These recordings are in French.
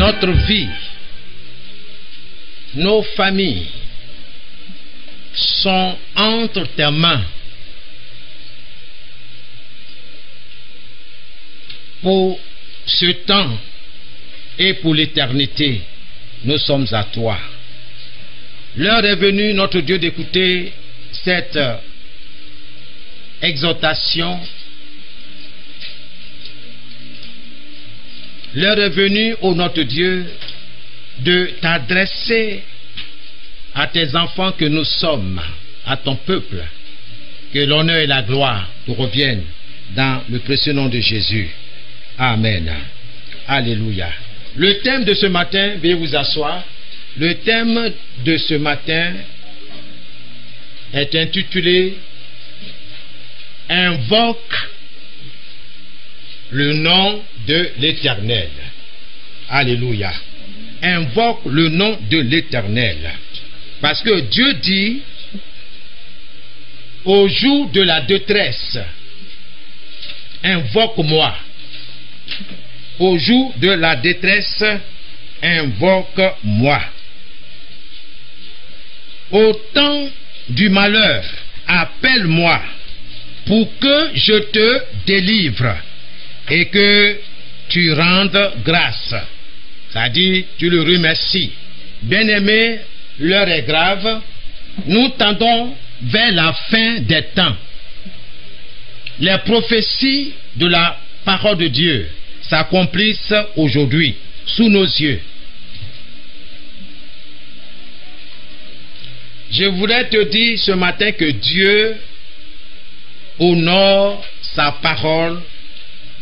notre vie, nos familles sont entre tes mains. Pour ce temps et pour l'éternité, nous sommes à toi. L'heure est venue, notre Dieu, d'écouter cette exhortation. L'heure est venue, ô notre Dieu, de t'adresser à tes enfants que nous sommes, à ton peuple. Que l'honneur et la gloire te reviennent dans le précieux nom de Jésus. Amen. Alléluia. Le thème de ce matin, veuillez vous asseoir. Le thème de ce matin est intitulé « Invoque le nom de l'Éternel ». Alléluia. Invoque le nom de l'Éternel. Parce que Dieu dit, au jour de la détresse, invoque-moi. Au jour de la détresse, invoque-moi. Au temps du malheur, appelle-moi pour que je te délivre et que tu rendes grâce. C'est-à-dire, tu le remercies. Bien-aimé, l'heure est grave. Nous tendons vers la fin des temps. Les prophéties de la parole de Dieu s'accomplissent aujourd'hui, sous nos yeux. Je voudrais te dire ce matin que Dieu honore sa parole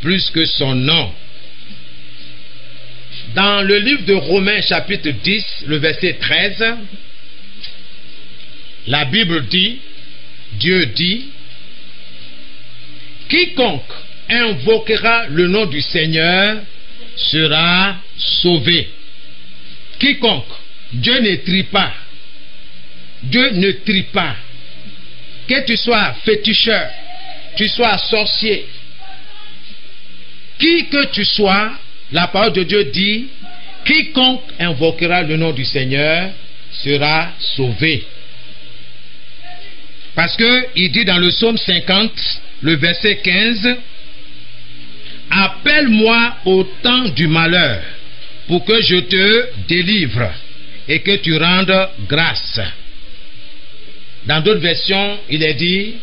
plus que son nom. Dans le livre de Romains chapitre 10, le verset 13, la Bible dit, Dieu dit, quiconque invoquera le nom du Seigneur sera sauvé. Quiconque, Dieu ne trie pas. Dieu ne trie pas. Que tu sois féticheur, tu sois sorcier, qui que tu sois, la parole de Dieu dit, quiconque invoquera le nom du Seigneur sera sauvé. Parce que il dit dans le psaume 50, le verset 15, appelle-moi au temps du malheur pour que je te délivre et que tu rendes grâce. Dans d'autres versions, il est dit,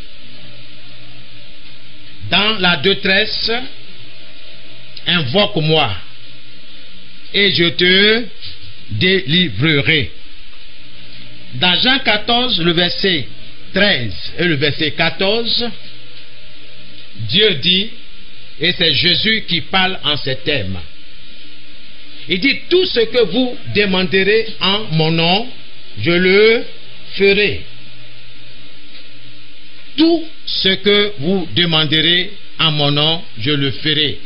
dans la détresse, invoque-moi et je te délivrerai. Dans Jean 14, le verset 13 et le verset 14, Dieu dit, et c'est Jésus qui parle en ces termes, il dit, tout ce que vous demanderez en mon nom, je le ferai. Tout ce que vous demanderez en mon nom, je le ferai.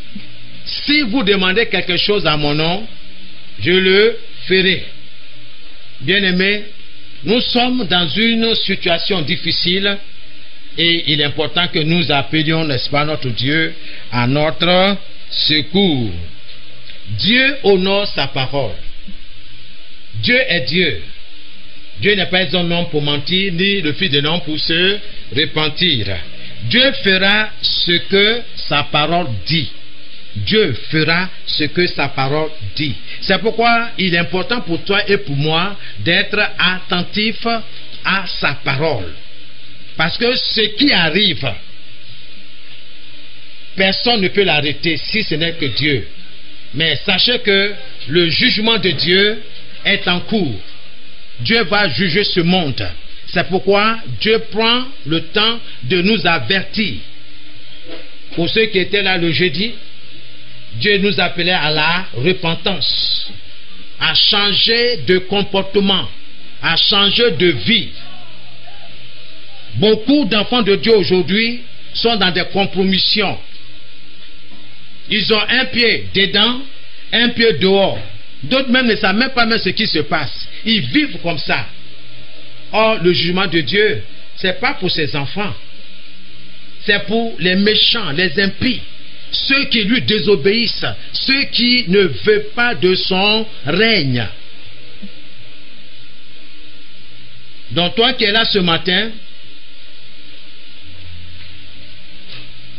Si vous demandez quelque chose à mon nom, je le ferai. Bien-aimés, nous sommes dans une situation difficile et il est important que nous appelions, n'est-ce pas, notre Dieu à notre secours. Dieu honore sa parole. Dieu est Dieu. Dieu n'est pas un homme pour mentir, ni le fils de l'homme pour se repentir. Dieu fera ce que sa parole dit. Dieu fera ce que sa parole dit. C'est pourquoi il est important pour toi et pour moi d'être attentif à sa parole. Parce que ce qui arrive, personne ne peut l'arrêter si ce n'est que Dieu. Mais sachez que le jugement de Dieu est en cours. Dieu va juger ce monde. C'est pourquoi Dieu prend le temps de nous avertir. Pour ceux qui étaient là le jeudi, Dieu nous appelait à la repentance, à changer de comportement, à changer de vie. Beaucoup d'enfants de Dieu aujourd'hui sont dans des compromissions. Ils ont un pied dedans, un pied dehors. D'autres même ne savent même pas ce qui se passe. Ils vivent comme ça. Or, le jugement de Dieu, ce n'est pas pour ses enfants. C'est pour les méchants, les impies. ceux qui lui désobéissent, ceux qui ne veulent pas de son règne. Donc toi qui es là ce matin,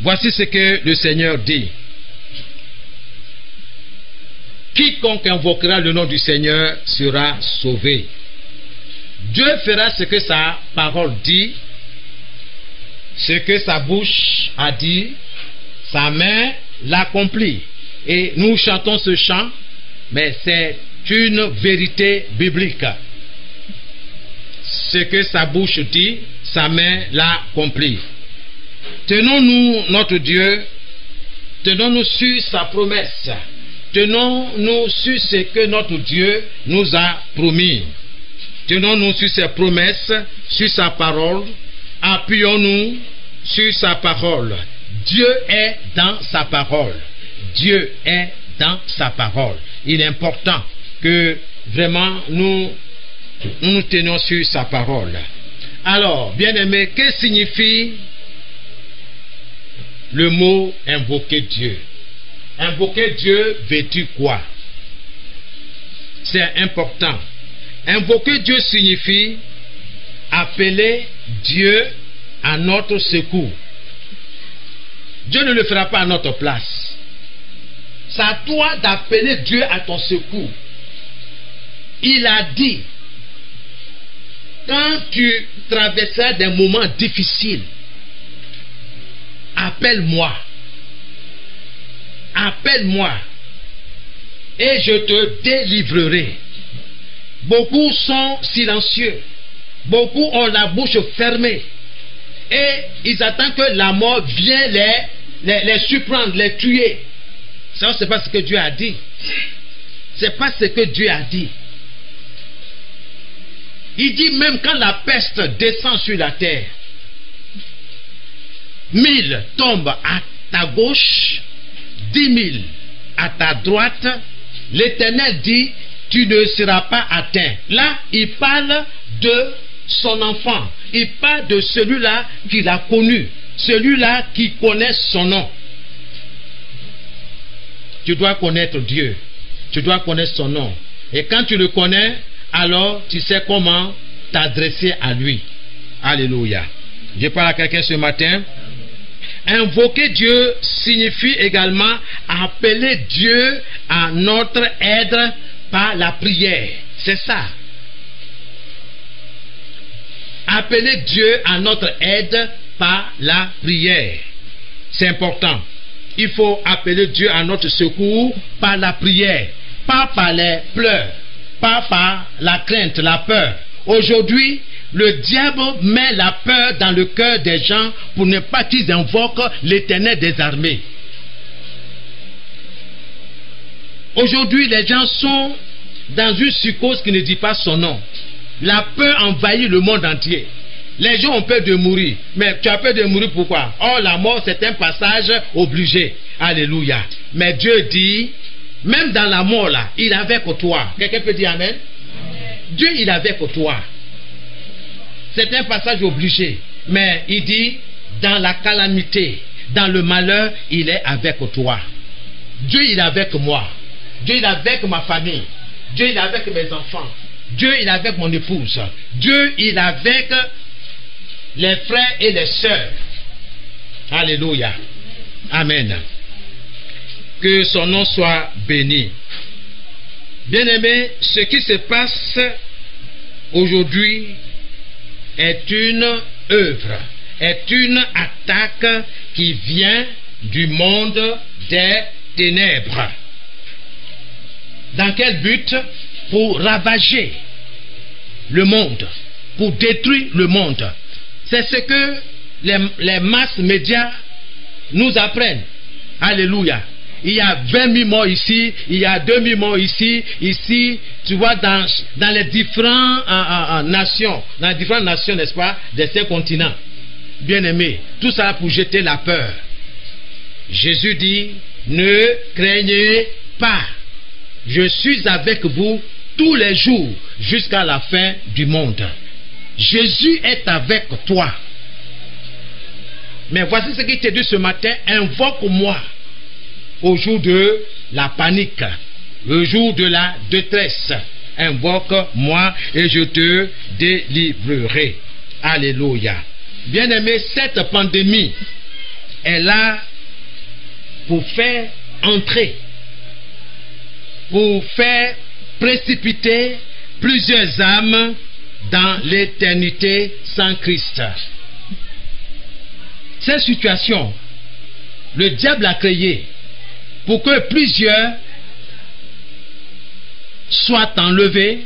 voici ce que le Seigneur dit. Quiconque invoquera le nom du Seigneur sera sauvé. Dieu fera ce que sa parole dit, ce que sa bouche a dit, sa main l'accomplit. Et nous chantons ce chant, mais c'est une vérité biblique. Ce que sa bouche dit, sa main l'accomplit. Tenons-nous notre Dieu, tenons-nous sur sa promesse, tenons-nous sur ce que notre Dieu nous a promis. Tenons-nous sur ses promesses, sur sa parole, appuyons-nous sur sa parole. Dieu est dans sa parole. Dieu est dans sa parole. Il est important que vraiment nous tenions sur sa parole. Alors, bien-aimés, que signifie le mot invoquer Dieu? Invoquer Dieu veut-il quoi? C'est important. Invoquer Dieu signifie appeler Dieu à notre secours. Dieu ne le fera pas à notre place. C'est à toi d'appeler Dieu à ton secours. Il a dit, quand tu traverseras des moments difficiles, appelle-moi. Appelle-moi et je te délivrerai. Beaucoup sont silencieux. Beaucoup ont la bouche fermée. Et ils attendent que la mort vienne les surprendre, les tuer. Ça, c'est pas ce que Dieu a dit. C'est pas ce que Dieu a dit. Il dit même quand la peste descend sur la terre, 1000 tombent à ta gauche, 10 000 à ta droite, l'Éternel dit, tu ne seras pas atteint. Là, il parle de son enfant. Il parle de celui-là qu'il a connu. Celui-là qui connaît son nom. Tu dois connaître Dieu. Tu dois connaître son nom. Et quand tu le connais, alors tu sais comment t'adresser à lui. Alléluia. Je parle à quelqu'un ce matin. Invoquer Dieu signifie également appeler Dieu à notre aide par la prière. C'est ça. Appeler Dieu à notre aide par la prière. C'est important. Il faut appeler Dieu à notre secours par la prière. Pas par les pleurs. Pas par la crainte, la peur. Aujourd'hui, le diable met la peur dans le cœur des gens pour ne pas qu'ils invoquent l'Éternel des armées. Aujourd'hui, les gens sont dans une psychose qui ne dit pas son nom. La peur envahit le monde entier. Les gens ont peur de mourir. Mais tu as peur de mourir pourquoi? Oh, la mort, c'est un passage obligé. Alléluia. Mais Dieu dit, même dans la mort là, il est avec toi. Quelqu'un peut dire amen? Dieu, il est avec toi. C'est un passage obligé. Mais il dit, dans la calamité, dans le malheur, il est avec toi. Dieu, il est avec moi. Dieu, il est avec ma famille. Dieu, il est avec mes enfants. Dieu, il est avec mon épouse. Dieu, il est avec les frères et les sœurs. Alléluia. Amen. Que son nom soit béni. Bien-aimés, ce qui se passe aujourd'hui est une œuvre, est une attaque qui vient du monde des ténèbres. Dans quel but? Pour ravager le monde, pour détruire le monde. C'est ce que les masses médias nous apprennent. Alléluia. Il y a 20 000 morts ici, il y a 2 000 morts ici, tu vois, dans les différentes nations, n'est-ce pas, de ces continents. Bien-aimés, tout ça pour jeter la peur. Jésus dit, ne craignez pas. Je suis avec vous tous les jours jusqu'à la fin du monde. Jésus est avec toi. Mais voici ce qu'il te dit ce matin, invoque-moi au jour de la panique, le jour de la détresse. Invoque-moi et je te délivrerai. Alléluia. Bien-aimé, cette pandémie est là pour faire entrer, pour faire précipiter plusieurs âmes dans l'éternité sans Christ. Cette situation, le diable a créé pour que plusieurs soient enlevés,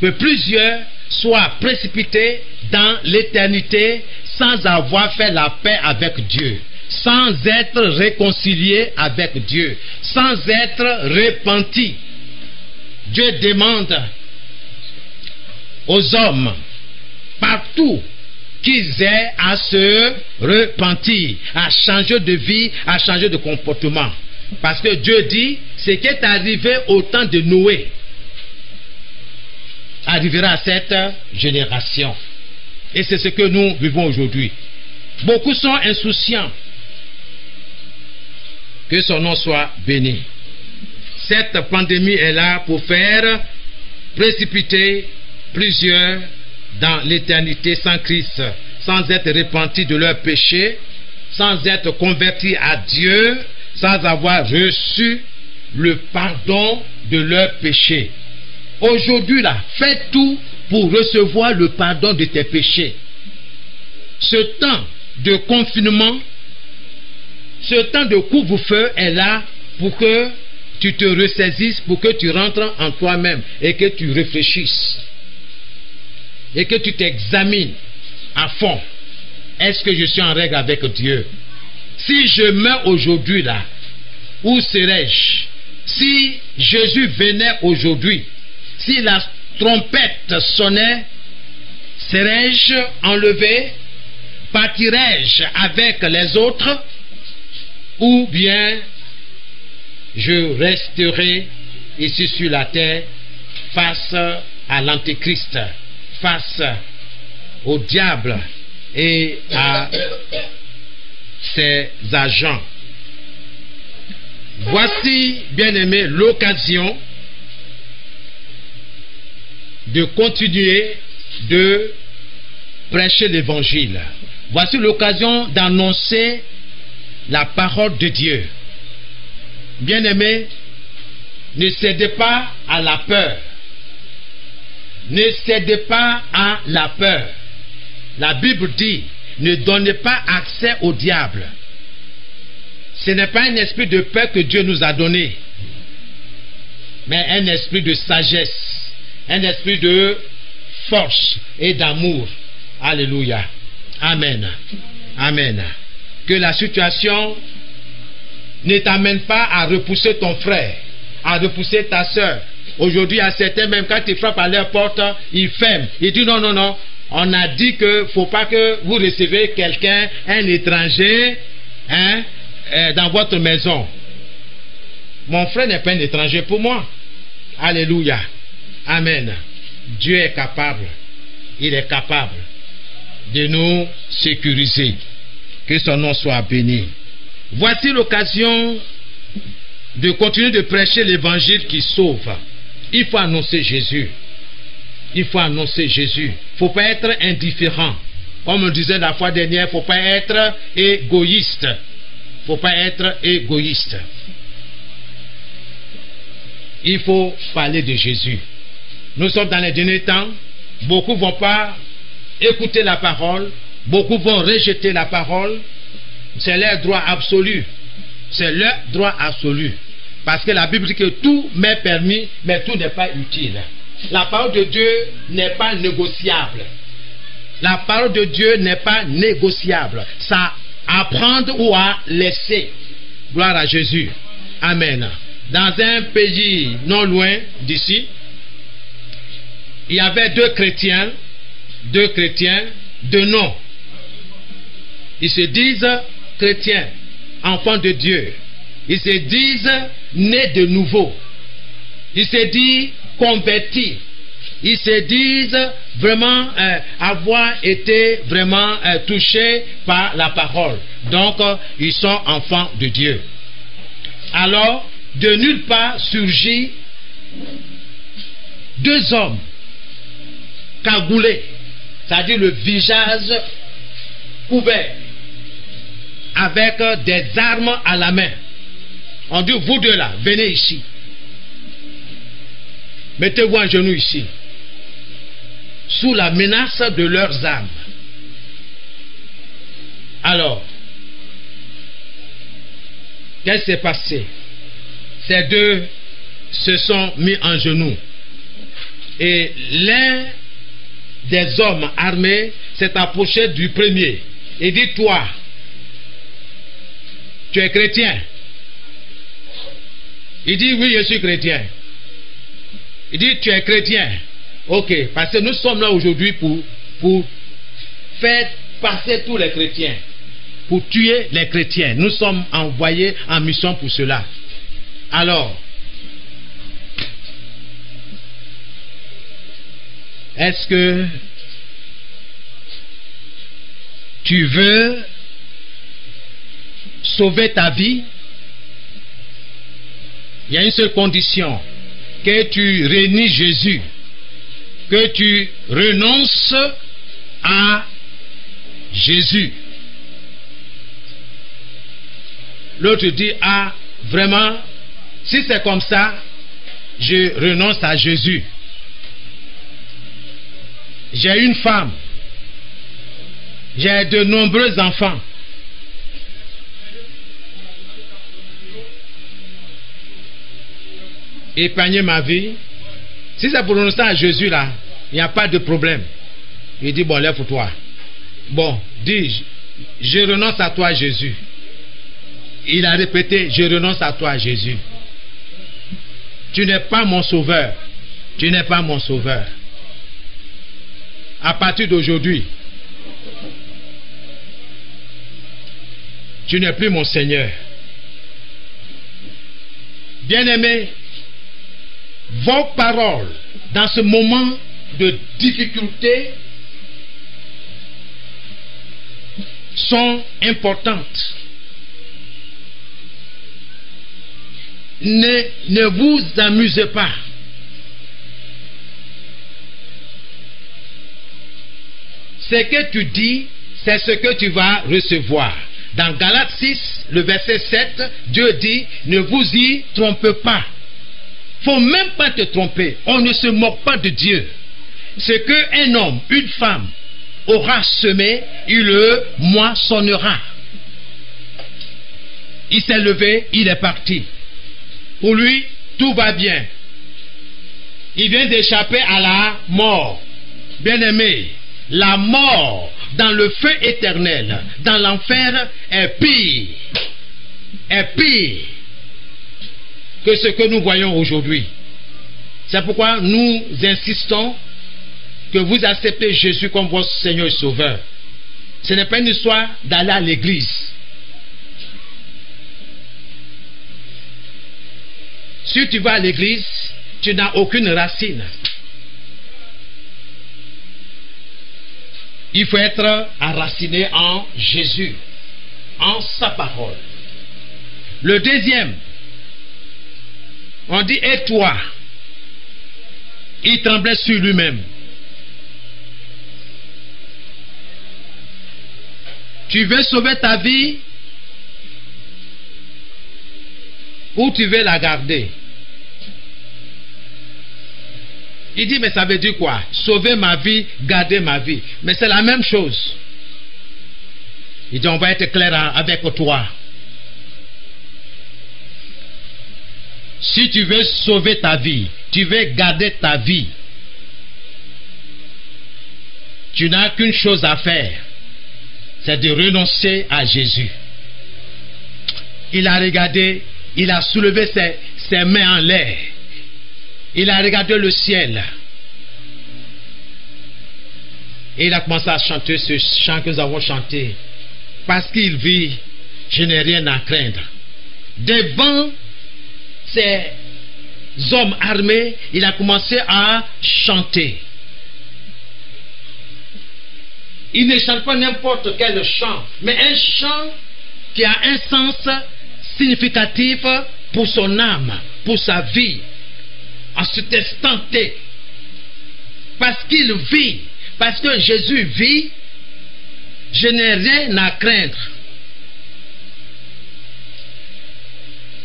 que plusieurs soient précipités dans l'éternité sans avoir fait la paix avec Dieu, sans être réconciliés avec Dieu, sans être repentis. Dieu demande aux hommes partout qu'ils aient à se repentir, à changer de vie, à changer de comportement. Parce que Dieu dit, ce qui est arrivé au temps de Noé arrivera à cette génération. Et c'est ce que nous vivons aujourd'hui. Beaucoup sont insouciants. Que son nom soit béni. Cette pandémie est là pour faire précipiter plusieurs dans l'éternité sans Christ, sans être repentis de leurs péchés, sans être convertis à Dieu, sans avoir reçu le pardon de leurs péchés. Aujourd'hui là, fais tout pour recevoir le pardon de tes péchés. Ce temps de confinement, ce temps de couvre-feu est là pour que tu te ressaisisses, pour que tu rentres en toi-même et que tu réfléchisses. Et que tu t'examines à fond. Est-ce que je suis en règle avec Dieu? Si je meurs aujourd'hui là, où serais-je? Si Jésus venait aujourd'hui, si la trompette sonnait, serais-je enlevé? Partirais-je avec les autres? Ou bien je resterai ici sur la terre face à l'Antéchrist, face au diable et à ses agents. Voici, bien-aimé, l'occasion de continuer de prêcher l'évangile. Voici l'occasion d'annoncer la parole de Dieu. Bien-aimé, ne cédez pas à la peur. Ne cédez pas à la peur. La Bible dit, ne donnez pas accès au diable. Ce n'est pas un esprit de peur que Dieu nous a donné, mais un esprit de sagesse, un esprit de force et d'amour. Alléluia. Amen. Amen. Que la situation ne t'amène pas à repousser ton frère, à repousser ta soeur. Aujourd'hui, à certains, même quand ils frappent à leur porte, ils ferment. Ils disent non, non, non. On a dit qu'il ne faut pas que vous recevez quelqu'un, un étranger, dans votre maison. Mon frère n'est pas un étranger pour moi. Alléluia. Amen. Dieu est capable. Il est capable de nous sécuriser. Que son nom soit béni. Voici l'occasion de continuer de prêcher l'évangile qui sauve. Il faut annoncer Jésus. Il faut annoncer Jésus. Il ne faut pas être indifférent. Comme on disait la fois dernière, il ne faut pas être égoïste. Il ne faut pas être égoïste. Il faut parler de Jésus. Nous sommes dans les derniers temps. Beaucoup ne vont pas écouter la parole. Beaucoup vont rejeter la parole. C'est leur droit absolu. C'est leur droit absolu. Parce que la Bible dit que tout m'est permis, mais tout n'est pas utile. La parole de Dieu n'est pas négociable. La parole de Dieu n'est pas négociable. Ça à prendre ou à laisser. Gloire à Jésus. Amen. Dans un pays non loin d'ici, il y avait deux chrétiens de nom. Ils se disent chrétiens, enfants de Dieu. Ils se disent nés de nouveau. Ils se disent convertis. Ils se disent vraiment avoir été vraiment touchés par la parole. Donc, ils sont enfants de Dieu. Alors, de nulle part surgit 2 hommes cagoulés, c'est-à-dire le visage couvert, avec des armes à la main. On dit, vous 2 là, venez ici. Mettez-vous en genoux ici, sous la menace de leurs armes. Alors, qu'est-ce qui s'est passé? Ces 2 se sont mis en genoux. Et l'un des hommes armés s'est approché du premier et dit, toi, tu es chrétien? Il dit, oui, je suis chrétien. Il dit, tu es chrétien? Ok, parce que nous sommes là aujourd'hui pour faire passer tous les chrétiens, pour tuer les chrétiens. Nous sommes envoyés en mission pour cela. Alors, est-ce que tu veux sauver ta vie? Il y a une seule condition, que tu réunis Jésus, que tu renonces à Jésus. L'autre dit, ah, vraiment, si c'est comme ça, je renonce à Jésus. J'ai une femme, j'ai de nombreux enfants. Épargner ma vie. Si c'est pour renoncer à Jésus là, il n'y a pas de problème. Il dit, bon, lève-toi. Bon, dis, je renonce à toi, Jésus. Il a répété, je renonce à toi, Jésus. Tu n'es pas mon sauveur. Tu n'es pas mon sauveur. À partir d'aujourd'hui, tu n'es plus mon Seigneur. Bien-aimés, vos paroles dans ce moment de difficulté sont importantes. Ne vous amusez pas. Ce que tu dis, c'est ce que tu vas recevoir. Dans Galates 6, le verset 7, Dieu dit, ne vous y trompez pas. Faut même pas te tromper. On ne se moque pas de Dieu. Ce qu'un homme, une femme aura semé, il le moissonnera. Il s'est levé, il est parti. Pour lui, tout va bien. Il vient d'échapper à la mort. Bien-aimé, la mort dans le feu éternel, dans l'enfer, est pire. Est pire que ce que nous voyons aujourd'hui. C'est pourquoi nous insistons que vous acceptez Jésus comme votre Seigneur et Sauveur. Ce n'est pas une histoire d'aller à l'église. Si tu vas à l'église, tu n'as aucune racine. Il faut être enraciné en Jésus, en sa parole. Le deuxième, on dit, et toi? Il tremblait sur lui-même. Tu veux sauver ta vie ou tu veux la garder? Il dit, mais ça veut dire quoi? Sauver ma vie, garder ma vie. Mais c'est la même chose. Il dit, on va être clair avec toi. Si tu veux sauver ta vie, tu veux garder ta vie, tu n'as qu'une chose à faire, c'est de renoncer à Jésus. Il a regardé, il a soulevé ses mains en l'air. Il a regardé le ciel. Et il a commencé à chanter ce chant que nous avons chanté. Parce qu'il vit, je n'ai rien à craindre. Devant ces hommes armés, il a commencé à chanter. Il ne chante pas n'importe quel chant, mais un chant qui a un sens significatif pour son âme, pour sa vie, en cet instant T. Parce qu'il vit, parce que Jésus vit, je n'ai rien à craindre.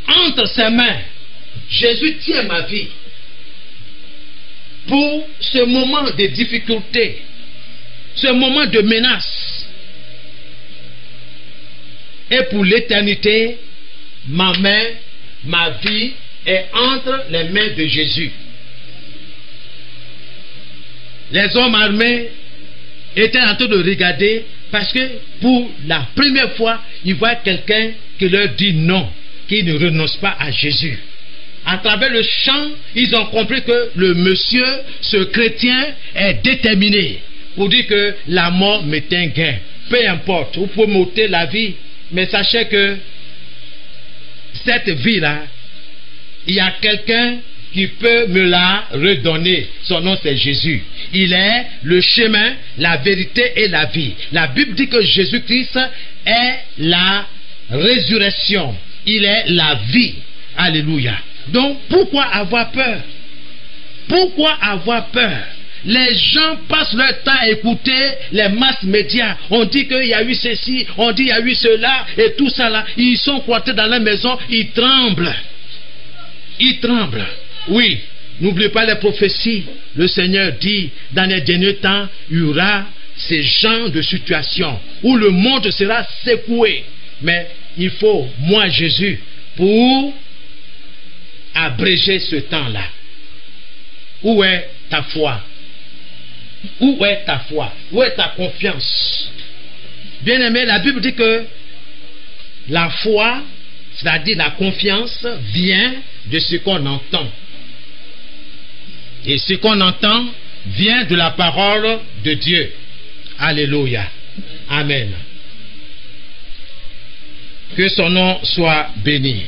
Entre ses mains, Jésus tient ma vie. Pour ce moment de difficulté, ce moment de menace, et pour l'éternité, ma main, ma vie est entre les mains de Jésus. Les hommes armés étaient en train de regarder parce que pour la première fois, ils voient quelqu'un qui leur dit non, qui ne renonce pas à Jésus. À travers le chant, ils ont compris que le monsieur, ce chrétien, est déterminé pour dire que la mort m'est un gain. Peu importe, vous pouvez m'ôter la vie, mais sachez que cette vie-là, il y a quelqu'un qui peut me la redonner. Son nom c'est Jésus. Il est le chemin, la vérité et la vie. La Bible dit que Jésus-Christ est la résurrection. Il est la vie. Alléluia. Donc pourquoi avoir peur? Pourquoi avoir peur? Les gens passent leur temps à écouter les masses médias. On dit qu'il y a eu ceci, on dit qu'il y a eu cela et tout ça là. Ils sont cloîtrés dans la maison, ils tremblent. Ils tremblent. Oui, n'oubliez pas les prophéties. Le Seigneur dit, dans les derniers temps, il y aura ces genres de situations où le monde sera secoué. Mais il faut, moi Jésus, pour abréger ce temps-là. Où est ta foi? Où est ta foi? Où est ta confiance? Bien-aimé, la Bible dit que la foi, c'est-à-dire la confiance, vient de ce qu'on entend. Et ce qu'on entend vient de la parole de Dieu. Alléluia. Amen. Que son nom soit béni.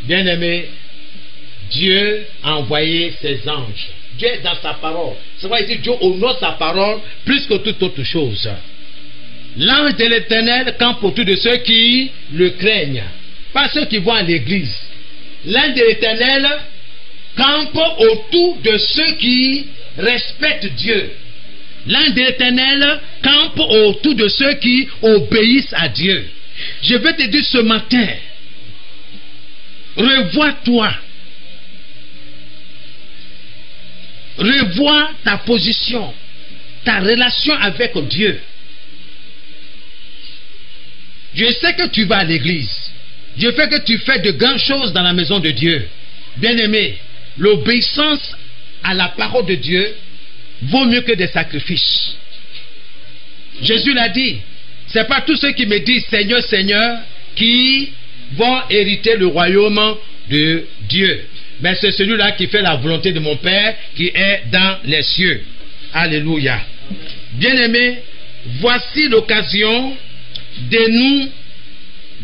Bien-aimé, Dieu a envoyé ses anges. Dieu est dans sa parole. C'est pourquoi il dit Dieu honore sa parole plus que toute autre chose. L'ange de l'Éternel campe autour de ceux qui le craignent, pas ceux qui vont à l'église. L'ange de l'Éternel campe autour de ceux qui respectent Dieu. L'ange de l'Éternel campe autour de ceux qui obéissent à Dieu. Je veux te dire ce matin, revois-toi. Revois ta position, ta relation avec Dieu. Je sais que tu vas à l'église. Je sais que tu fais de grandes choses dans la maison de Dieu. Bien-aimé, l'obéissance à la parole de Dieu vaut mieux que des sacrifices. Jésus l'a dit. Ce n'est pas tous ceux qui me disent Seigneur, Seigneur qui vont hériter le royaume de Dieu. Mais c'est celui-là qui fait la volonté de mon Père qui est dans les cieux. Alléluia. Bien-aimés, voici l'occasion de nous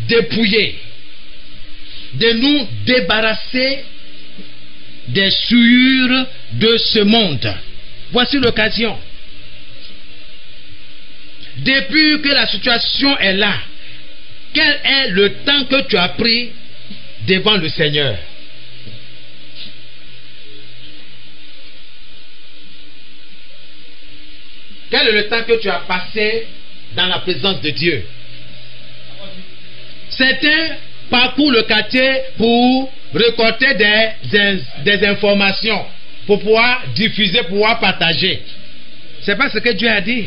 dépouiller, de nous débarrasser des souillures de ce monde. Voici l'occasion. Depuis que la situation est là, quel est le temps que tu as pris devant le Seigneur? Quel est le temps que tu as passé dans la présence de Dieu? Certains parcourent le quartier pour récolter des informations, pour pouvoir diffuser, pour pouvoir partager. C'est pas ce que Dieu a dit.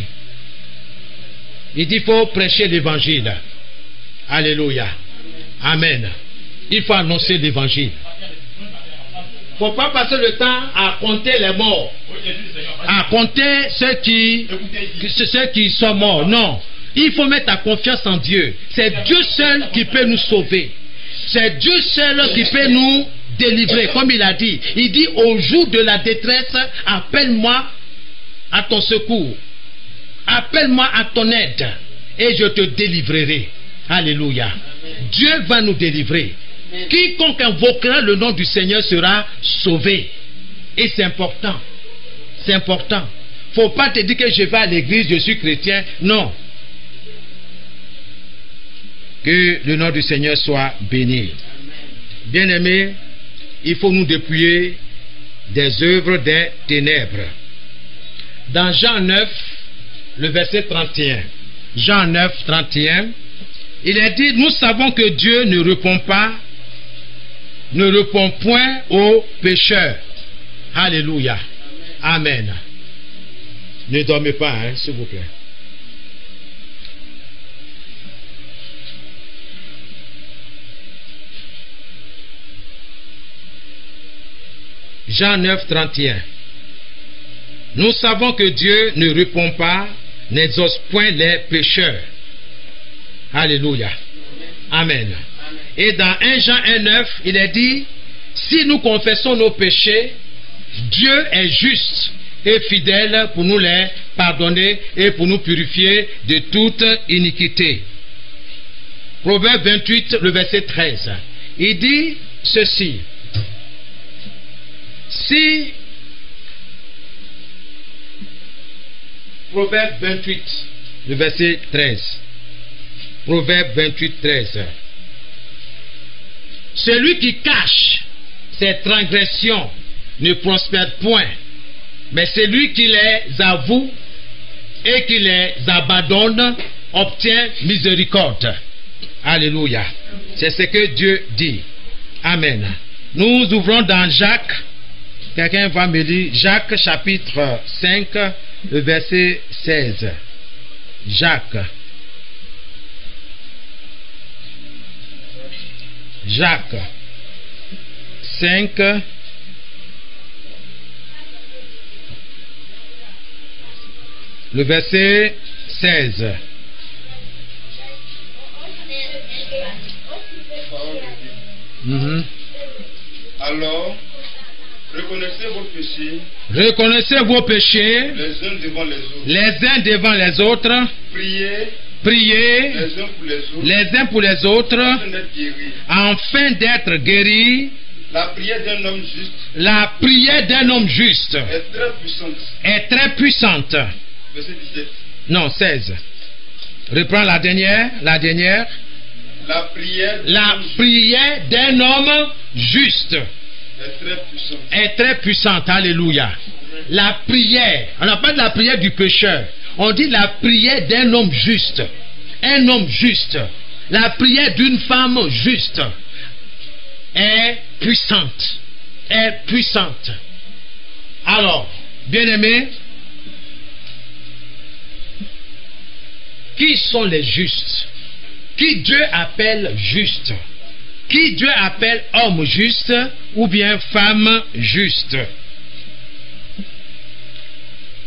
Il dit qu'il faut prêcher l'évangile. Alléluia. Amen. Il faut annoncer l'évangile. Il ne faut pas passer le temps à compter les morts, à compter ceux qui sont morts. Non. Il faut mettre ta confiance en Dieu. C'est Dieu seul qui peut nous sauver. C'est Dieu seul qui peut nous délivrer. Comme il a dit. Il dit au jour de la détresse, appelle-moi à ton secours. Appelle-moi à ton aide. Et je te délivrerai. Alléluia. Dieu va nous délivrer. Quiconque invoquera le nom du Seigneur sera sauvé. Et c'est important. C'est important. Il ne faut pas te dire que je vais à l'église, je suis chrétien. Non. Que le nom du Seigneur soit béni. Bien-aimés, il faut nous dépouiller des œuvres des ténèbres. Dans Jean 9, le verset 31, Jean 9, 31, il est dit, nous savons que Dieu ne répond point aux pécheurs. Alléluia. Amen. Ne dormez pas, hein, s'il vous plaît. Jean 9, 31. Nous savons que Dieu ne répond pas, n'exauce point les pécheurs. Alléluia. Amen. Et dans 1 Jean 1, 9, il est dit, si nous confessons nos péchés, Dieu est juste et fidèle pour nous les pardonner et pour nous purifier de toute iniquité. Proverbe 28, le verset 13. Il dit ceci. Si Proverbe 28, le verset 13. Proverbe 28, 13. Celui qui cache ses transgressions ne prospère point, mais celui qui les avoue et qui les abandonne obtient miséricorde. Alléluia. C'est ce que Dieu dit. Amen. Nous ouvrons dans Jacques. Quelqu'un va me lire Jacques chapitre 5, le verset 16. Jacques. Jacques 5, le verset 16. Alors, reconnaissez vos péchés. Reconnaissez vos péchés. Les uns devant les autres. Les uns devant les autres. Priez. Priez. Les uns pour les autres. Les uns pour les autres. Afin d'être guéris. Afin d'être guéris. La prière d'un homme juste. La prière d'un homme juste. Est très puissante. Est très puissante. Verset 17. Non, 16. Reprends la dernière. La dernière. La prière d'un homme juste. Est très puissante. Est très puissante. Alléluia. La prière. On n'a pas de la prière du pécheur. On dit la prière d'un homme juste. Un homme juste. La prière d'une femme juste est puissante. Est puissante. Alors, bien-aimés, qui sont les justes? Qui Dieu appelle juste? Qui Dieu appelle homme juste ou bien femme juste?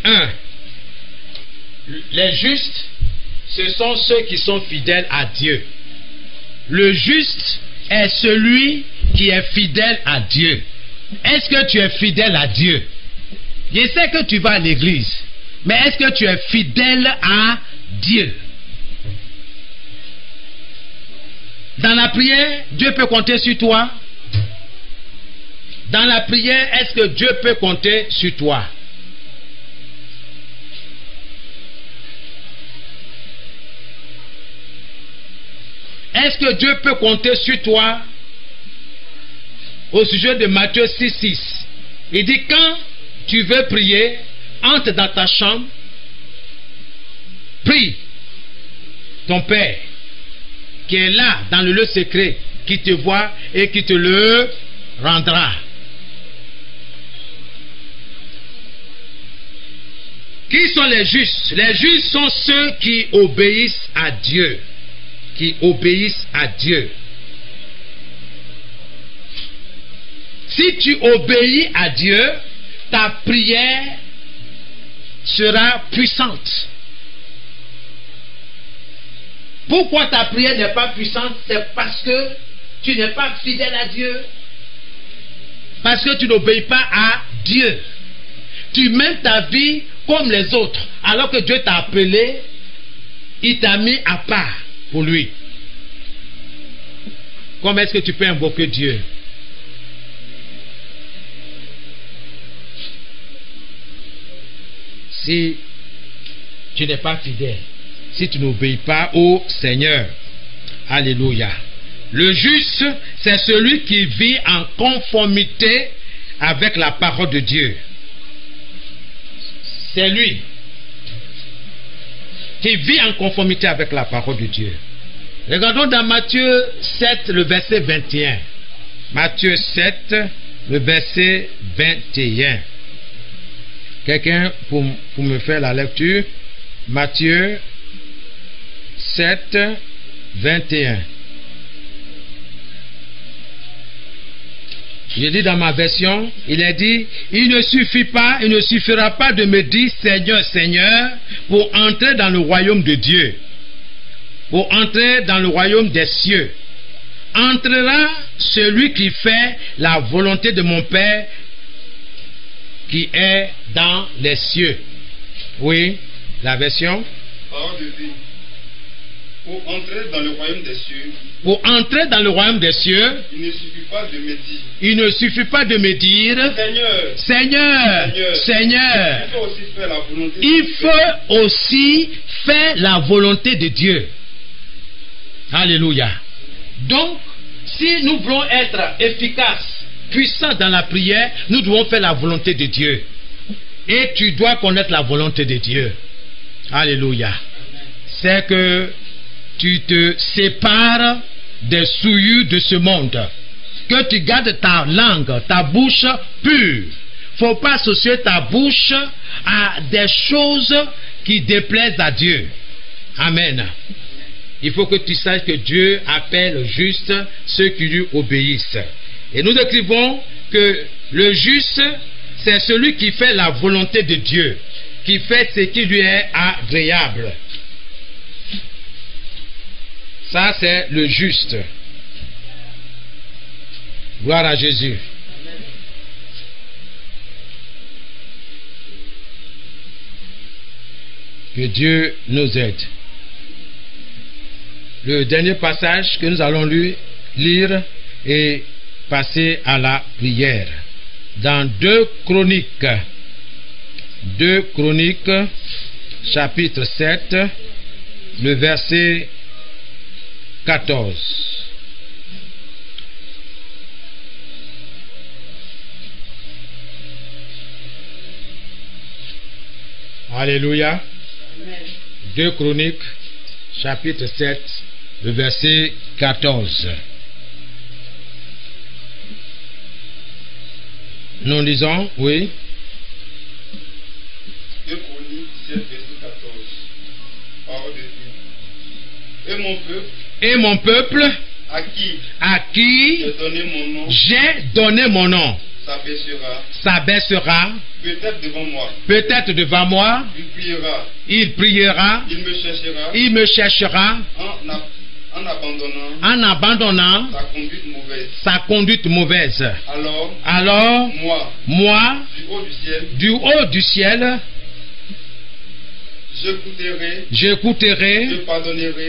1. Les justes, ce sont ceux qui sont fidèles à Dieu. Le juste est celui qui est fidèle à Dieu. Est-ce que tu es fidèle à Dieu? Je sais que tu vas à l'église, mais est-ce que tu es fidèle à Dieu? Dans la prière, Dieu peut compter sur toi. Dans la prière, est-ce que Dieu peut compter sur toi? Est-ce que Dieu peut compter sur toi? Au sujet de Matthieu 6, 6. Il dit, quand tu veux prier, entre dans ta chambre, prie ton Père, qui est là, dans le lieu secret, qui te voit et qui te le rendra. Qui sont les justes? Les justes sont ceux qui obéissent à Dieu. Qui obéissent à Dieu. Si tu obéis à Dieu, ta prière sera puissante. Pourquoi ta prière n'est pas puissante? C'est parce que tu n'es pas fidèle à Dieu. Parce que tu n'obéis pas à Dieu. Tu mènes ta vie comme les autres. Alors que Dieu t'a appelé, il t'a mis à part pour lui. Comment est-ce que tu peux invoquer Dieu? Si tu n'es pas fidèle, si tu n'obéis pas au Seigneur. Alléluia. Le juste c'est celui qui vit en conformité avec la parole de Dieu. C'est lui qui vit en conformité avec la parole de Dieu. Regardons dans Matthieu 7, le verset 21. Matthieu 7, le verset 21. Quelqu'un pour me faire la lecture? Matthieu 7, 21. Je dis dans ma version, il est dit, il ne suffira pas de me dire Seigneur, Seigneur, pour entrer dans le royaume de Dieu, pour entrer dans le royaume des cieux. Entrera celui qui fait la volonté de mon Père qui est dans les cieux. Oui, la version. Parole de Dieu. Pour entrer dans le royaume des cieux. Pour entrer dans le royaume des cieux. Il ne suffit pas de me dire. Il ne suffit pas de me dire. Seigneur. Seigneur. Seigneur. Il faut aussi faire la volonté. Il faut aussi faire la volonté de Dieu. Alléluia. Donc, si nous voulons être efficaces, puissants dans la prière, nous devons faire la volonté de Dieu. Et tu dois connaître la volonté de Dieu. Alléluia. C'est que tu te sépares des souillures de ce monde. Que tu gardes ta langue, ta bouche pure. Faut pas associer ta bouche à des choses qui déplaisent à Dieu. Amen. Il faut que tu saches que Dieu appelle juste ceux qui lui obéissent. Et nous écrivons que le juste, c'est celui qui fait la volonté de Dieu, qui fait ce qui lui est agréable. Ça, c'est le juste. Gloire à Jésus. Que Dieu nous aide. Le dernier passage que nous allons lire et passer à la prière. Dans 2 Chroniques, chapitre 7, le verset 14. Alléluia. 2 Chroniques, chapitre 7, le verset 14. Nous lisons, oui. 2 Chroniques 7, verset 14. Parole de Dieu. Et mon peuple, à qui j'ai donné mon nom, s'abaissera, peut-être devant moi, il priera, il me cherchera, en abandonnant sa conduite mauvaise. Alors moi, du haut du ciel, j'écouterai,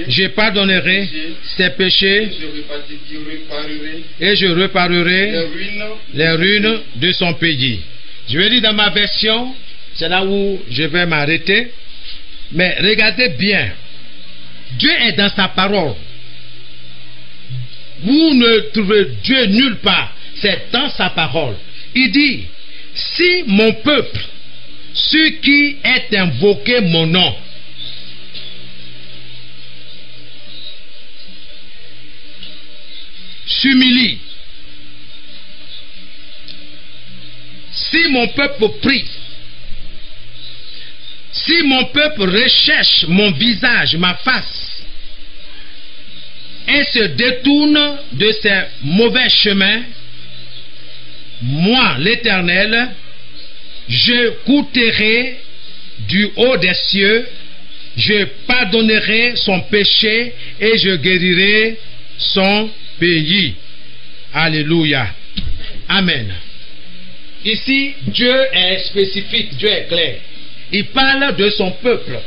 je pardonnerai ses péchés et je réparerai les ruines de son pays. Je vais dire dans ma version, c'est là où je vais m'arrêter, mais regardez bien, Dieu est dans sa parole. Vous ne trouvez Dieu nulle part, c'est dans sa parole. Il dit, si mon peuple, ceux qui est invoqué mon nom, s'humilie, si mon peuple prie, si mon peuple recherche mon visage, ma face, et se détourne de ses mauvais chemins, moi, l'Éternel, j'écouterai du haut des cieux, je pardonnerai son péché et je guérirai son pays. Alléluia. Amen. Ici, Dieu est spécifique, Dieu est clair. Il parle de son peuple.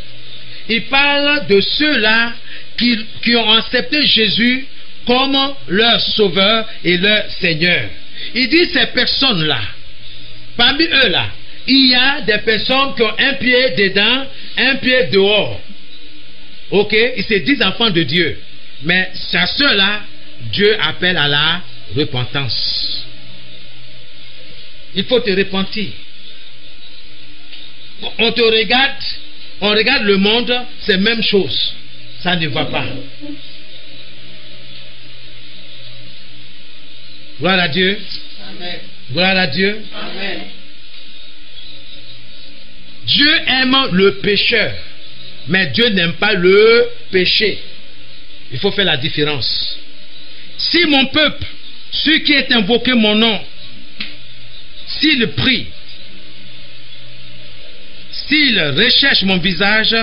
Il parle de ceux-là qui ont accepté Jésus comme leur sauveur et leur Seigneur. Il dit ces personnes-là, parmi eux-là, il y a des personnes qui ont un pied dedans, un pied dehors. Ok? Ils se disent enfants de Dieu. Mais c'est ceux-là, Dieu appelle à la repentance. Il faut te repentir. On te regarde, on regarde le monde, c'est la même chose. Ça ne va pas. Gloire à Dieu. Amen. Gloire à Dieu. Amen. Dieu aime le pécheur, mais Dieu n'aime pas le péché. Il faut faire la différence. Si mon peuple, ceux qui est invoqué mon nom, s'il prie, s'il recherche mon visage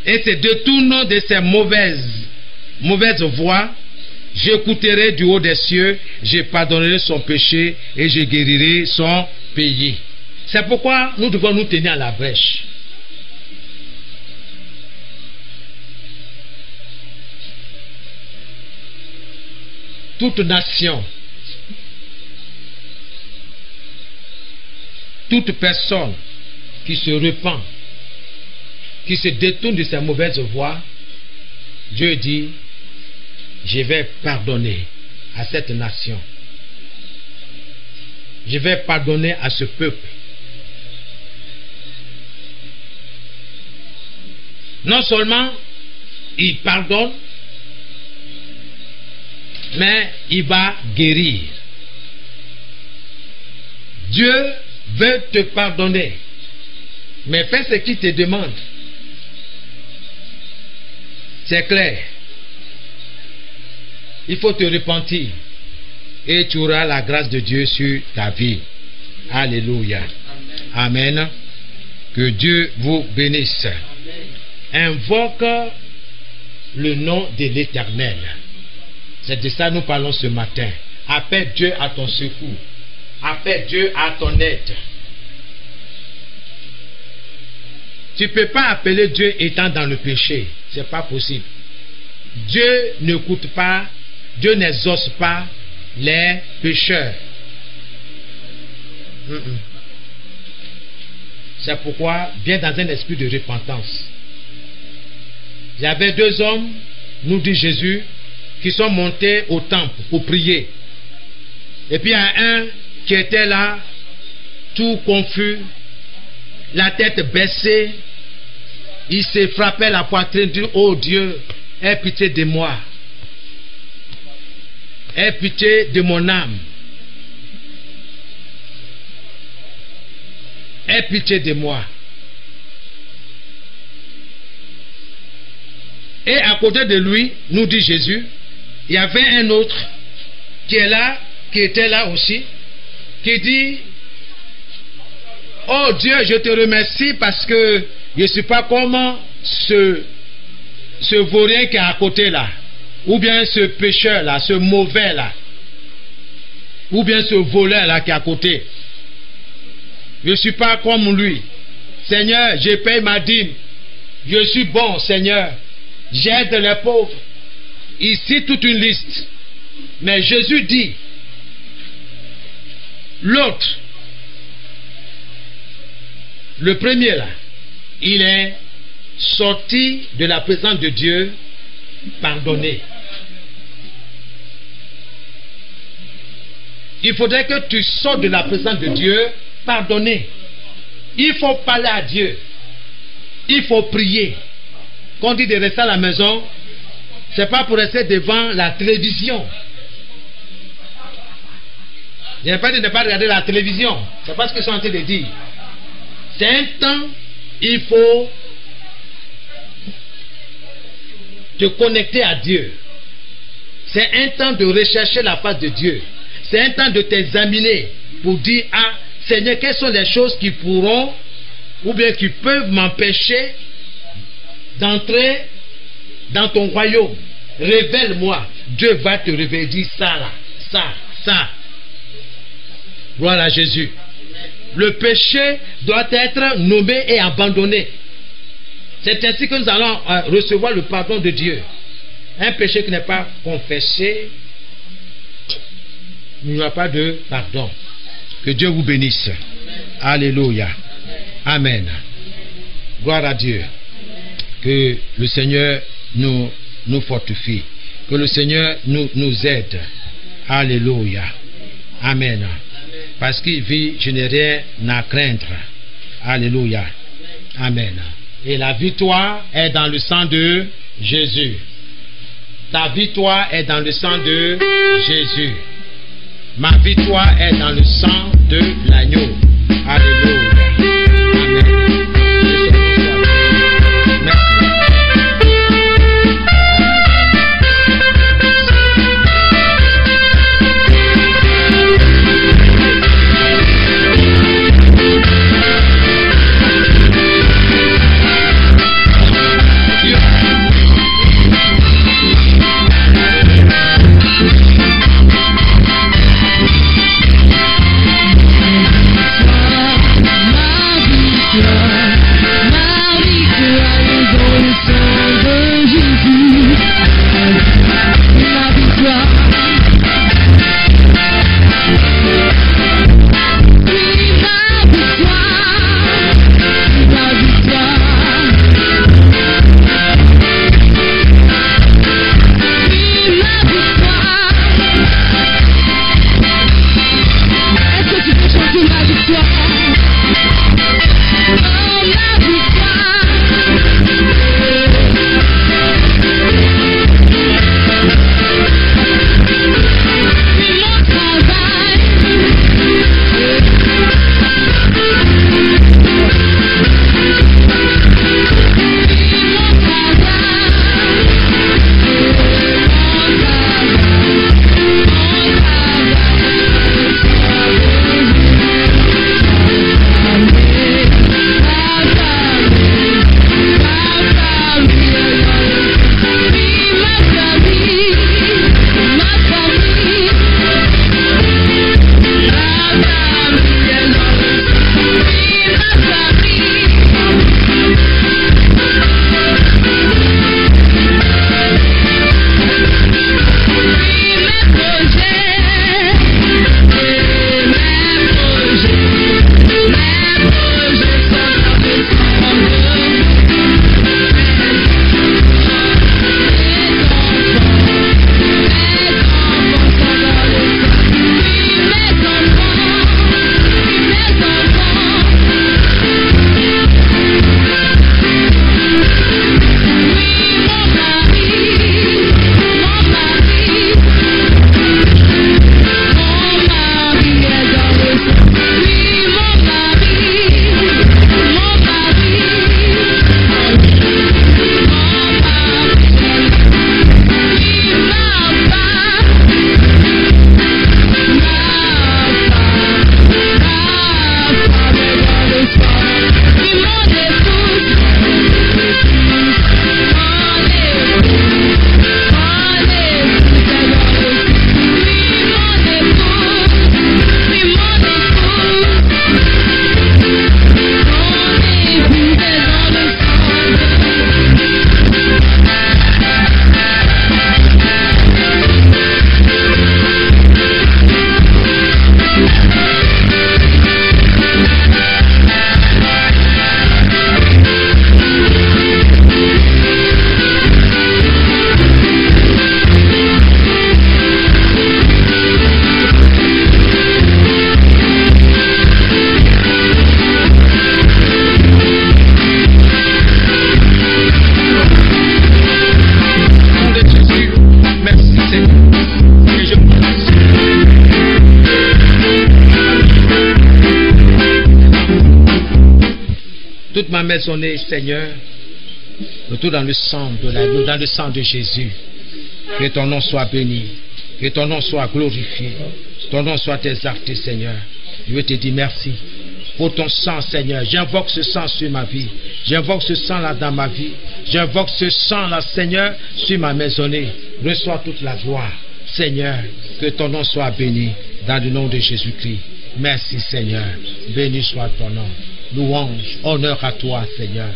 et se détourne de ses mauvaises voies, j'écouterai du haut des cieux, je pardonnerai son péché et je guérirai son pays. C'est pourquoi nous devons nous tenir à la brèche. Toute nation, toute personne qui se repent, qui se détourne de ses mauvaises voies, Dieu dit, je vais pardonner à cette nation. Je vais pardonner à ce peuple. Non seulement il pardonne, mais il va guérir. Dieu veut te pardonner, mais fais ce qu'il te demande. C'est clair. Il faut te repentir et tu auras la grâce de Dieu sur ta vie. Alléluia. Amen. Amen. Que Dieu vous bénisse. Amen. Invoque le nom de l'Éternel. C'est de ça que nous parlons ce matin. Appelle Dieu à ton secours. Appelle Dieu à ton aide. Tu ne peux pas appeler Dieu étant dans le péché. Ce n'est pas possible. Dieu n'écoute pas, Dieu n'exauce pas les pécheurs. C'est pourquoi, viens dans un esprit de repentance. Il y avait 2 hommes, nous dit Jésus, qui sont montés au temple pour prier. Et puis il y a un qui était là, tout confus, la tête baissée, il se frappait la poitrine, dit, oh Dieu, aie pitié de moi. Aie pitié de mon âme. Aie pitié de moi. Et à côté de lui, nous dit Jésus, il y avait un autre qui est là, qui était là aussi, qui dit, oh Dieu, je te remercie parce que je ne suis pas comme ce vaurien qui est à côté là, ou bien ce pécheur là, ce mauvais là, ou bien ce voleur là qui est à côté. Je ne suis pas comme lui. Seigneur, je paye ma dîme. Je suis bon, Seigneur. J'aide les pauvres. Ici, toute une liste. Mais Jésus dit, l'autre, le premier là, il est sorti de la présence de Dieu pardonné. Il faudrait que tu sortes de la présence de Dieu pardonné. Il faut parler à Dieu. Il faut prier. Quand on dit de rester à la maison, ce n'est pas pour rester devant la télévision. Je n'ai pas dit de ne pas regarder la télévision. Ce n'est pas ce que je suis en train de dire. C'est un temps, il faut te connecter à Dieu. C'est un temps de rechercher la face de Dieu. C'est un temps de t'examiner pour dire, ah, Seigneur, quelles sont les choses qui pourront ou bien qui peuvent m'empêcher d'entrer dans ton royaume. Révèle-moi. Dieu va te révéler, dire ça là, ça. Gloire à Jésus. Le péché doit être nommé et abandonné. C'est ainsi que nous allons recevoir le pardon de Dieu. Un péché qui n'est pas confessé, il n'y aura pas de pardon. Que Dieu vous bénisse. Alléluia. Amen. Gloire à Dieu. Que le Seigneur nous fortifie. Que le Seigneur nous aide. Alléluia. Amen. Parce qu'il vit, je n'ai rien à craindre. Alléluia. Amen. Et la victoire est dans le sang de Jésus. Ta victoire est dans le sang de Jésus. Ma victoire est dans le sang de l'agneau. Alléluia. Amen. toute ma maisonnée, Seigneur, retourne dans le sang de l'agneau, dans le sang de Jésus. Que ton nom soit béni, que ton nom soit glorifié, ton nom soit exalté, Seigneur. Je veux te dire merci pour ton sang, Seigneur. J'invoque ce sang sur ma vie. J'invoque ce sang-là dans ma vie. J'invoque ce sang-là, Seigneur, sur ma maisonnée. Reçois toute la gloire, Seigneur. Que ton nom soit béni dans le nom de Jésus-Christ. Merci, Seigneur. Béni soit ton nom. Louange, honneur à toi, Seigneur.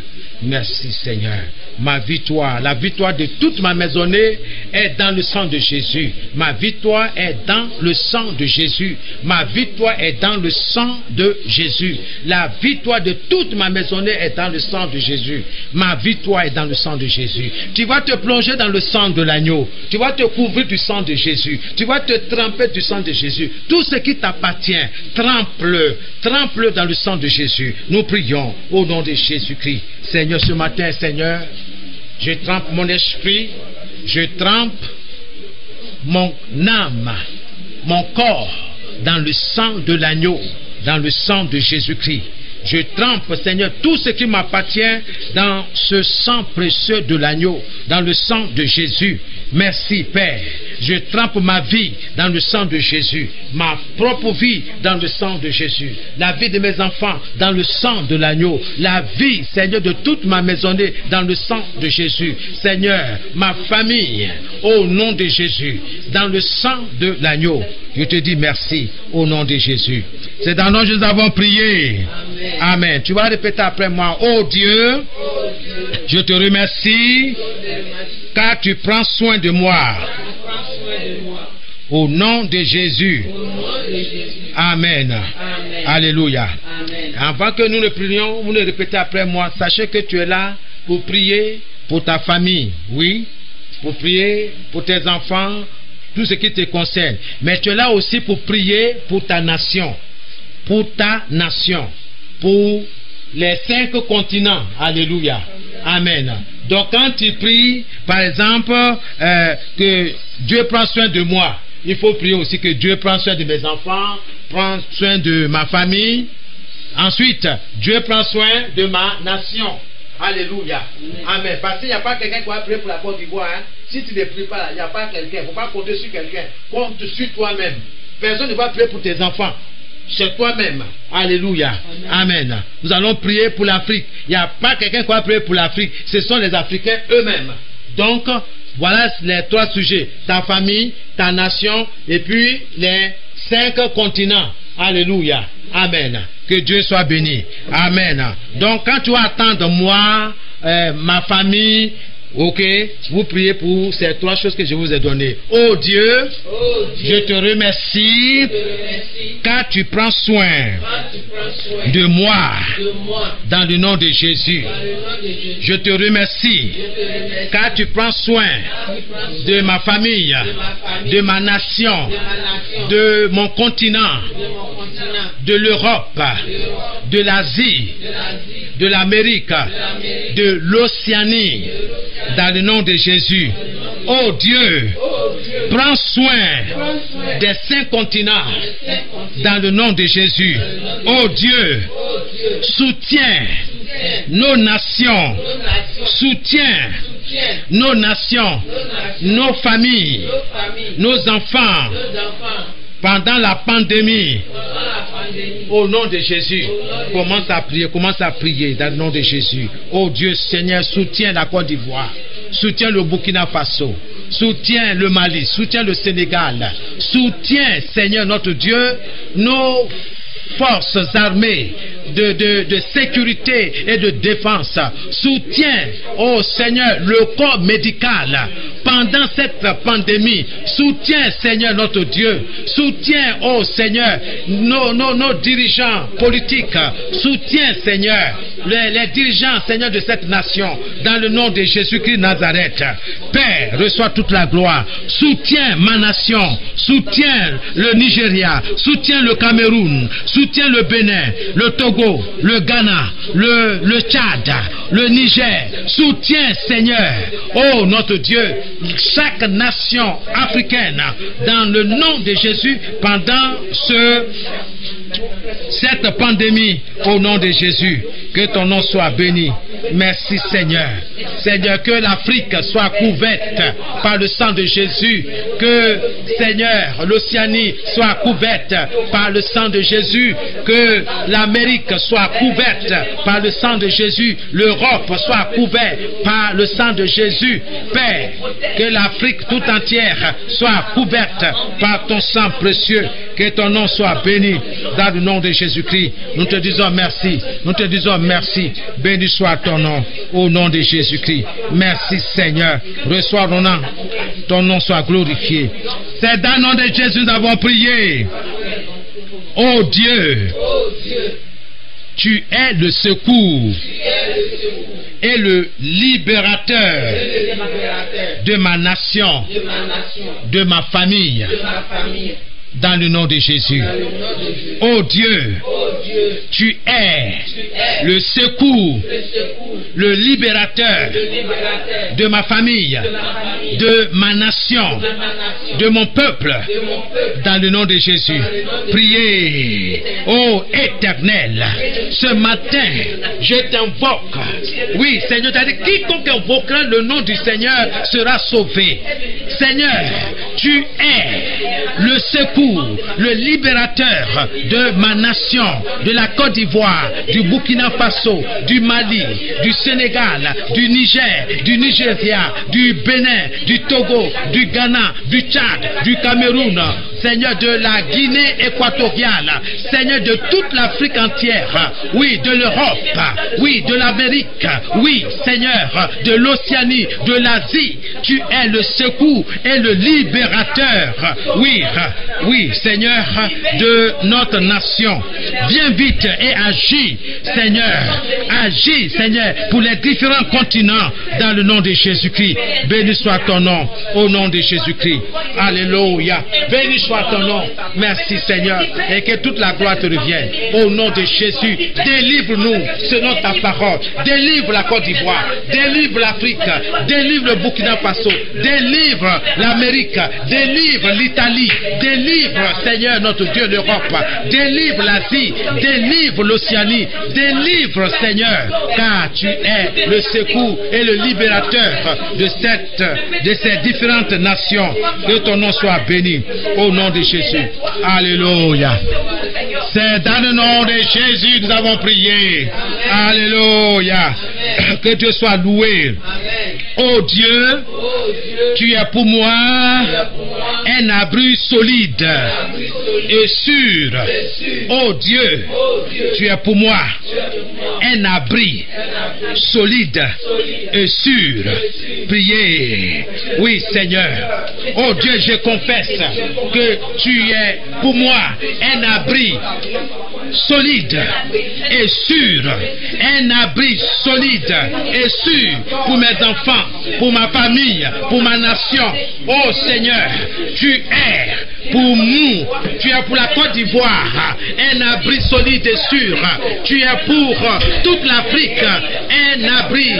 Merci Seigneur. Ma victoire, la victoire de toute ma maisonnée est dans le sang de Jésus. Ma victoire est dans le sang de Jésus. Ma victoire est dans le sang de Jésus. La victoire de toute ma maisonnée est dans le sang de Jésus. Ma victoire est dans le sang de Jésus. Tu vas te plonger dans le sang de l'agneau. Tu vas te couvrir du sang de Jésus. Tu vas te tremper du sang de Jésus. Tout ce qui t'appartient, trempe-le. Trempe-le dans le sang de Jésus. Nous prions au nom de Jésus-Christ. Seigneur, ce matin, Seigneur, je trempe mon esprit, je trempe mon âme, mon corps dans le sang de l'agneau, dans le sang de Jésus-Christ. Je trempe, Seigneur, tout ce qui m'appartient dans ce sang précieux de l'agneau, dans le sang de Jésus. Merci, Père. Je trempe ma vie dans le sang de Jésus, ma propre vie dans le sang de Jésus, la vie de mes enfants dans le sang de l'agneau, la vie, Seigneur, de toute ma maisonnée dans le sang de Jésus. Seigneur, ma famille, au nom de Jésus, dans le sang de l'agneau. Je te dis merci au nom de Jésus. C'est dans le nom que nous avons prié. Amen. Amen. Tu vas répéter après moi. Oh Dieu, je te remercie car tu prends soin de moi. Au nom de Jésus. Amen. Amen. Alléluia. Amen. Avant que nous ne prions, vous le répétez après moi. Sachez que tu es là pour prier pour ta famille. Oui. Pour prier pour tes enfants. Tout ce qui te concerne. Mais tu es là aussi pour prier pour ta nation. Pour ta nation. Pour les 5 continents. Alléluia. Amen. Donc quand tu pries, par exemple, que Dieu prend soin de moi, il faut prier aussi que Dieu prend soin de mes enfants, prend soin de ma famille. Ensuite, Dieu prend soin de ma nation. Alléluia. Amen. Parce qu'il n'y a pas quelqu'un qui va prier pour la Côte d'Ivoire. Hein? Si tu ne pries pas là, il n'y a pas quelqu'un. Il ne faut pas compter sur quelqu'un. Compte sur toi-même. Personne ne va prier pour tes enfants. C'est toi-même. Alléluia. Amen. Amen. Nous allons prier pour l'Afrique. Il n'y a pas quelqu'un qui va prier pour l'Afrique. Ce sont les Africains eux-mêmes. Donc, voilà les 3 sujets. Ta famille, ta nation et puis les 5 continents. Alléluia. Amen. Que Dieu soit béni. Amen. Donc, quand tu vas attendre moi, ma famille, ok, vous priez pour ces 3 choses que je vous ai données. Oh Dieu, je te remercie car tu prends soin de moi dans le nom de Jésus. Je te remercie car tu prends soin de ma famille, de ma nation, de mon continent, de l'Europe, de l'Asie, de l'Amérique, de l'Océanie. Dans le nom de Jésus. Oh Dieu, prends soin des 5 continents. Dans le nom de Jésus. Oh Dieu, soutiens nos nations. Soutiens nos nations, nos familles, nos enfants. Pendant la pandémie, au nom de Jésus, commence à prier dans le nom de Jésus. Oh Dieu Seigneur, soutiens la Côte d'Ivoire, soutiens le Burkina Faso, soutiens le Mali, soutiens le Sénégal, soutiens Seigneur notre Dieu, nos forces armées de sécurité et de défense. Soutiens, oh Seigneur, le corps médical pendant cette pandémie. Soutiens, Seigneur notre Dieu. Soutiens, oh Seigneur, nos dirigeants politiques. Soutiens, Seigneur, les dirigeants, Seigneur, de cette nation. Dans le nom de Jésus-Christ Nazareth. Père, reçois toute la gloire. Soutiens ma nation. Soutiens le Nigeria. Soutiens le Cameroun. Soutiens le Bénin, le Togo, le Ghana, le Tchad, le Niger. Soutiens, Seigneur, oh notre Dieu, chaque nation africaine dans le nom de Jésus pendant cette pandémie, au nom de Jésus. Que ton nom soit béni. Merci Seigneur. Seigneur, que l'Afrique soit couverte par le sang de Jésus. Que, Seigneur, l'Océanie soit couverte par le sang de Jésus. Que l'Amérique soit couverte par le sang de Jésus. L'Europe soit couverte par le sang de Jésus. Père, que l'Afrique tout entière soit couverte par ton sang précieux. Que ton nom soit béni dans le nom de Jésus-Christ. Nous te disons merci. Nous te disons merci. Béni soit ton nom au nom de Jésus-Christ. Merci Seigneur. Reçois ton nom. Ton nom soit glorifié. C'est dans le nom de Jésus nous avons prié. Oh Dieu, tu es le secours et le libérateur de ma nation, de ma famille. Dans le nom de Jésus. Oh Dieu, tu es le secours, le libérateur de ma famille, de ma nation, de mon peuple. Dans le nom de Jésus. Priez, ô Éternel, ce matin, je t'invoque. Oui, Seigneur, tu as dit, quiconque invoquera le nom du Seigneur sera sauvé. Seigneur, tu es le secours, le libérateur de ma nation, de la Côte d'Ivoire, du Burkina Faso, du Mali, du Sénégal, du Niger, du Nigeria, du Bénin, du Togo, du Ghana, du Tchad, du Cameroun, Seigneur, de la Guinée équatoriale, Seigneur, de toute l'Afrique entière, oui, de l'Europe, oui, de l'Amérique, oui, Seigneur, de l'Océanie, de l'Asie, tu es le secours et le libérateur, oui, Seigneur, de notre nation. Viens vite et agis, Seigneur, pour les différents continents, dans le nom de Jésus-Christ. Béni soit ton nom, au nom de Jésus-Christ. Alléluia. Béni soit ton nom. Merci, Seigneur, et que toute la gloire te revienne. Au nom de Jésus, délivre-nous selon ta parole. Délivre la Côte d'Ivoire, délivre l'Afrique, délivre le Burkina Faso, délivre l'Amérique, délivre l'Italie, délivre, Seigneur, notre Dieu, l'Europe, délivre l'Asie, délivre l'Océanie, délivre, Seigneur, car tu es le secours et le libérateur de ces différentes nations. Que ton nom soit béni, au nom de Jésus. Alléluia. C'est dans le nom de Jésus que nous avons prié. Alléluia. Que Dieu soit loué. Oh Dieu, tu es pour moi un abri solide et sûr. Oh Dieu, tu es pour moi un abri solide et sûr. Priez. Oui, Seigneur. Oh Dieu, je confesse que tu es pour moi un abri solide et sûr. Un abri solide et sûr pour mes enfants, pour ma famille, pour ma nation. Oh Seigneur, tu es pour nous, tu es pour la Côte d'Ivoire un abri solide et sûr. Tu es pour toute l'Afrique un abri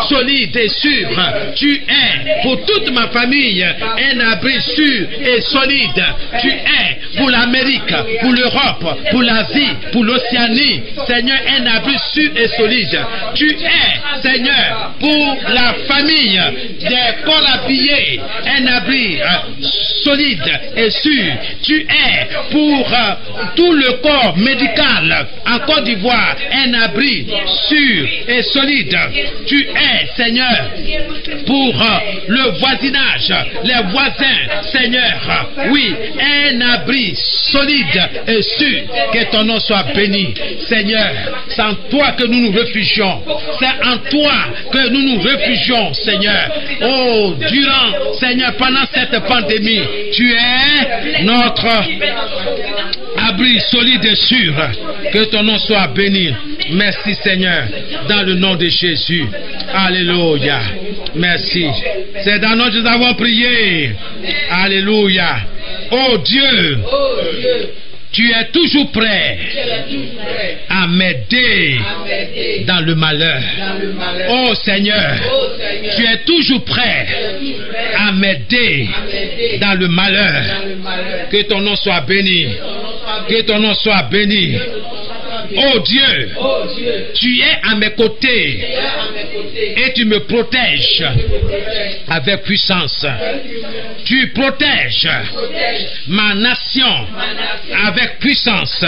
solide et sûr. Tu es pour toute ma famille un abri sûr et solide. Tu es pour l'Amérique, pour l'Europe, pour l'Asie, pour l'Océanie, Seigneur, un abri sûr et solide. Tu es, Seigneur, pour la famille des corps habillés, un abri solide et sûr. Tu es pour tout le corps médical en Côte d'Ivoire un abri sûr et solide. Tu es, Seigneur, pour le voisinage, les voisins, Seigneur, oui, un abri solide et sûr. Que ton nom soit béni, Seigneur. C'est en toi que nous nous réfugions. C'est en toi que nous nous réfugions, Seigneur. Oh, durant, Seigneur, pendant cette pandémie, tu es notre abri solide et sûr. Que ton nom soit béni. Merci, Seigneur, dans le nom de Jésus. Alléluia. Merci. C'est dans notre nous avons prié. Alléluia. Oh Dieu, tu es toujours prêt à m'aider dans le malheur. Oh Seigneur, tu es toujours prêt à m'aider dans le malheur. Que ton nom soit béni. Que ton nom soit béni. Oh Dieu, tu es à mes côtés et tu me protèges avec puissance. Tu protèges ma nation avec puissance.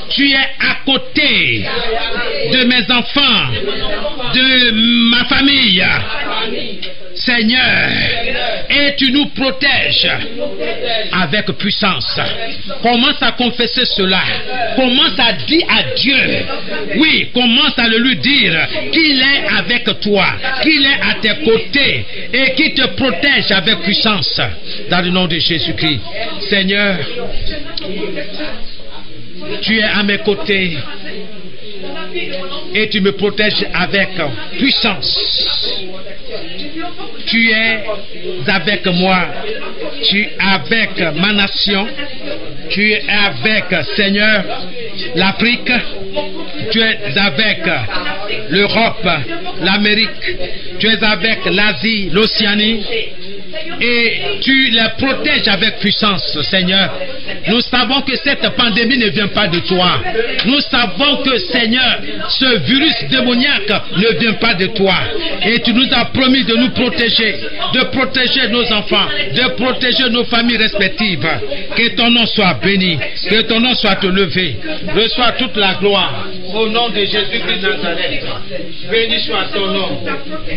Tu es à côté de mes enfants, de ma famille. Seigneur, et tu nous protèges avec puissance. Commence à confesser cela. Commence à dire à Dieu, oui, commence à le lui dire qu'il est avec toi, qu'il est à tes côtés et qu'il te protège avec puissance. Dans le nom de Jésus-Christ. Seigneur, tu es à mes côtés et tu me protèges avec puissance. Tu es avec moi, tu es avec ma nation, tu es avec, Seigneur, l'Afrique, tu es avec l'Europe, l'Amérique, tu es avec l'Asie, l'Océanie, et tu les protèges avec puissance, Seigneur. Nous savons que cette pandémie ne vient pas de toi. Nous savons que, Seigneur, ce virus démoniaque ne vient pas de toi. Et tu nous as promis de nous protéger, de protéger nos enfants, de protéger nos familles respectives. Que ton nom soit béni, que ton nom soit élevé. Reçois toute la gloire. Au nom de Jésus-Christ de Nazareth. Béni soit ton nom.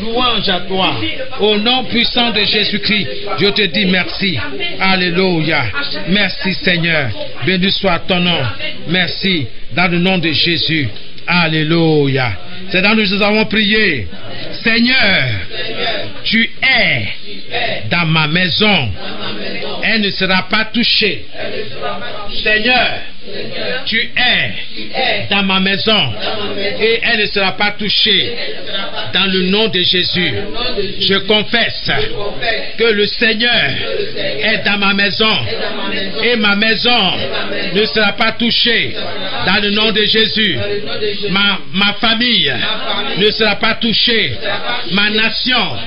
Louange à toi. Au nom puissant de Jésus-Christ, je te dis merci. Alléluia. Merci Seigneur. Béni soit ton nom. Merci. Dans le nom de Jésus. Alléluia. C'est dans nous avons prié. Seigneur, tu es dans ma maison. Elle ne sera pas touchée. Seigneur, tu es dans ma maison et elle ne sera pas touchée. Dans le nom de Jésus, je confesse que le Seigneur est dans ma maison et ma maison ne sera pas touchée. Dans le nom de Jésus, ma famille ne sera pas touchée. Ma nation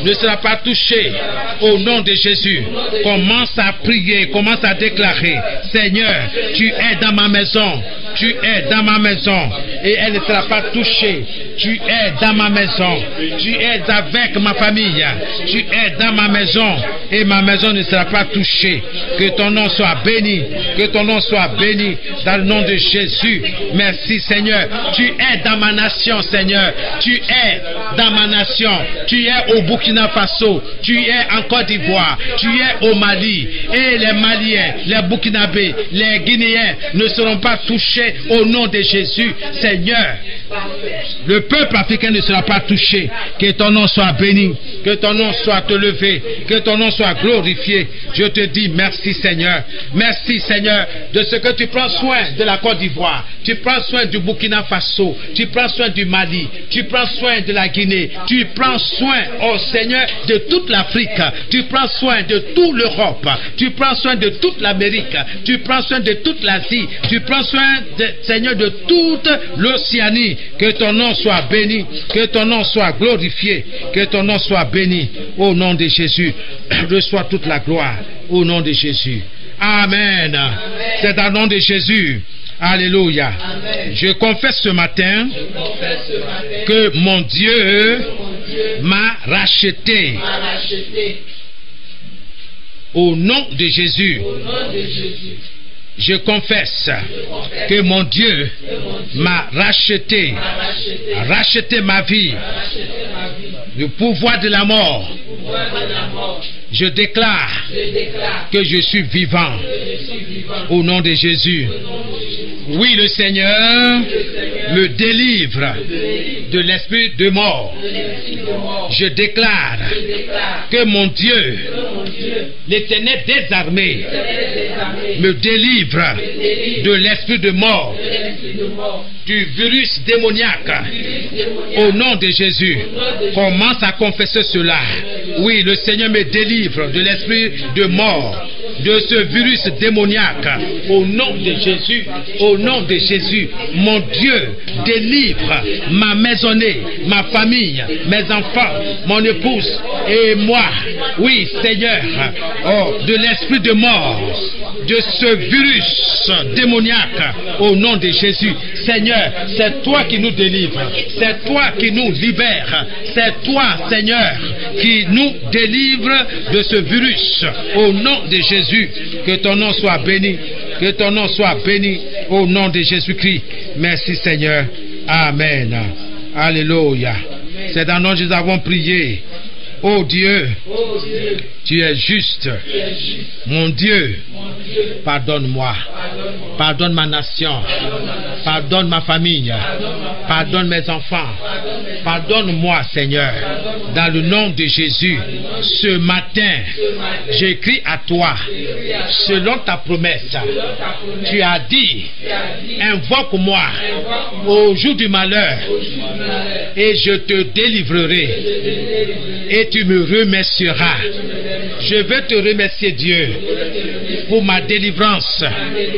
ne sera pas touchée. Au nom de Jésus, commence à prier, commence à déclarer, Seigneur, tu es dans ma maison, tu es dans ma maison et elle ne sera pas touchée. Tu es dans ma maison, tu es avec ma famille, tu es dans ma maison et ma maison ne sera pas touchée. Que ton nom soit béni, que ton nom soit béni dans le nom de Jésus. Merci Seigneur, tu es dans ma nation Seigneur, tu es dans ma nation, tu es au Burkina Faso, tu es en Côte d'Ivoire, tu es au Mali et les Maliens, les Burkinabés, les Guinéens ne seront pas touchés au nom de Jésus Seigneur. Le peuple africain ne sera pas touché. Que ton nom soit béni, que ton nom soit élevé, que ton nom soit glorifié. Je te dis merci Seigneur. Merci Seigneur de ce que tu prends soin de la Côte d'Ivoire, tu prends soin du Burkina Faso, tu prends soin du Mali, tu prends soin de la Guinée, tu prends soin, oh Seigneur, de toute l'Afrique, tu prends soin de toute l'Europe, tu prends soin de toute l'Amérique, tu prends soin de toute l'Asie, tu prends soin, Seigneur, de toute l'Océanie. Que ton nom soit béni, que ton nom soit glorifié, que ton nom soit béni. Au nom de Jésus, reçois toute la gloire. Au nom de Jésus. Amen. C'est dans le nom de Jésus. Alléluia. Amen. Je confesse ce matin que mon Dieu m'a racheté. Au nom de Jésus. Je confesse que mon Dieu m'a racheté ma vie, le pouvoir de la mort. Je déclare que je suis vivant au nom de Jésus. Oui, le Seigneur me délivre de l'esprit de mort. Je déclare que mon Dieu, l'Éternel des armées, me délivre de l'esprit de mort, du virus démoniaque. Au nom de Jésus, commence à confesser cela. Oui, le Seigneur me délivre de l'esprit de mort, de ce virus démoniaque. Au nom de Jésus, au nom de Jésus, mon Dieu délivre ma maisonnée, ma famille, mes enfants, mon épouse et moi. Oui, Seigneur, oh, de l'esprit de mort, de ce virus démoniaque. Au nom de Jésus, Seigneur, c'est toi qui nous délivres, c'est toi qui nous libères, c'est toi, Seigneur, qui nous délivre de ce virus. Au nom de Jésus, que ton nom soit béni, que ton nom soit béni au nom de Jésus-Christ. Merci Seigneur. Amen. Alléluia. C'est dans le nom que nous avons prié. Ô Dieu, tu es juste. Mon Dieu, pardonne-moi. Pardonne ma nation. Pardonne ma famille. Pardonne mes enfants. Pardonne-moi, Seigneur. Dans le nom de Jésus, ce matin, j'écris à toi, selon ta promesse. Tu as dit, invoque-moi au jour du malheur et je te délivrerai et tu me remercieras. Je veux te remercier, Dieu, pour ma délivrance,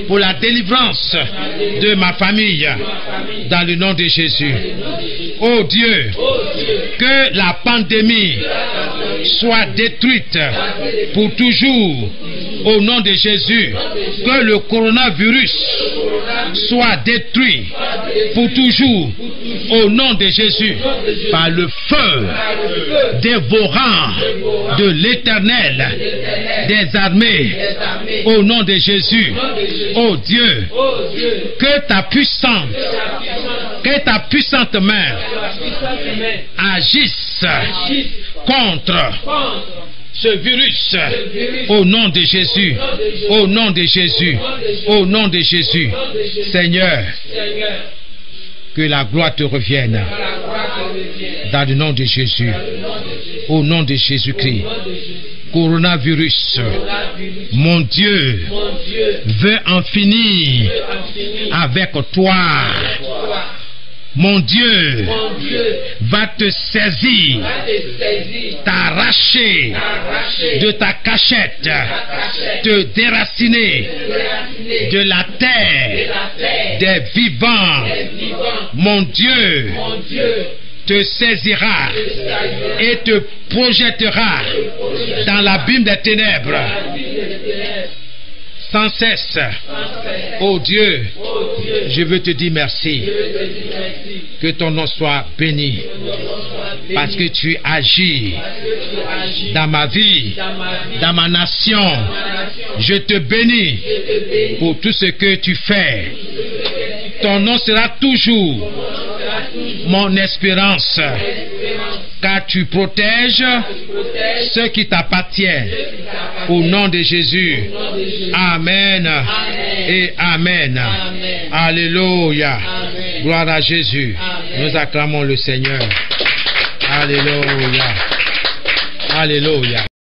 pour la délivrance de ma famille, dans le nom de Jésus. Oh Dieu, que la pandémie soit détruite pour toujours, au nom de Jésus. Que le coronavirus soit détruit pour toujours, au nom de Jésus, par le feu dévorant de l'Éternel des armées, au nom de Jésus. Oh Dieu, que ta puissante main agisse contre ce virus, au nom de Jésus, au nom de Jésus, au nom de Jésus. Seigneur, que la gloire te revienne, dans le nom de Jésus, au nom de Jésus-Christ. Coronavirus, mon Dieu, veut en finir avec toi. Mon Dieu va te saisir, t'arracher de ta cachette, te déraciner de la terre des vivants. Mon Dieu te saisira et te projettera dans l'abîme des ténèbres. Sans cesse. Oh Dieu, je veux te dire merci. Que ton nom soit béni. Parce que tu agis dans ma vie, dans ma nation. Je te bénis pour tout ce que tu fais. Ton nom sera toujours mon espérance. Car tu protèges ceux qui t'appartiennent. Au nom de Jésus. Amen et Amen. Alléluia. Gloire à Jésus. Nous acclamons le Seigneur. Alléluia. Alléluia.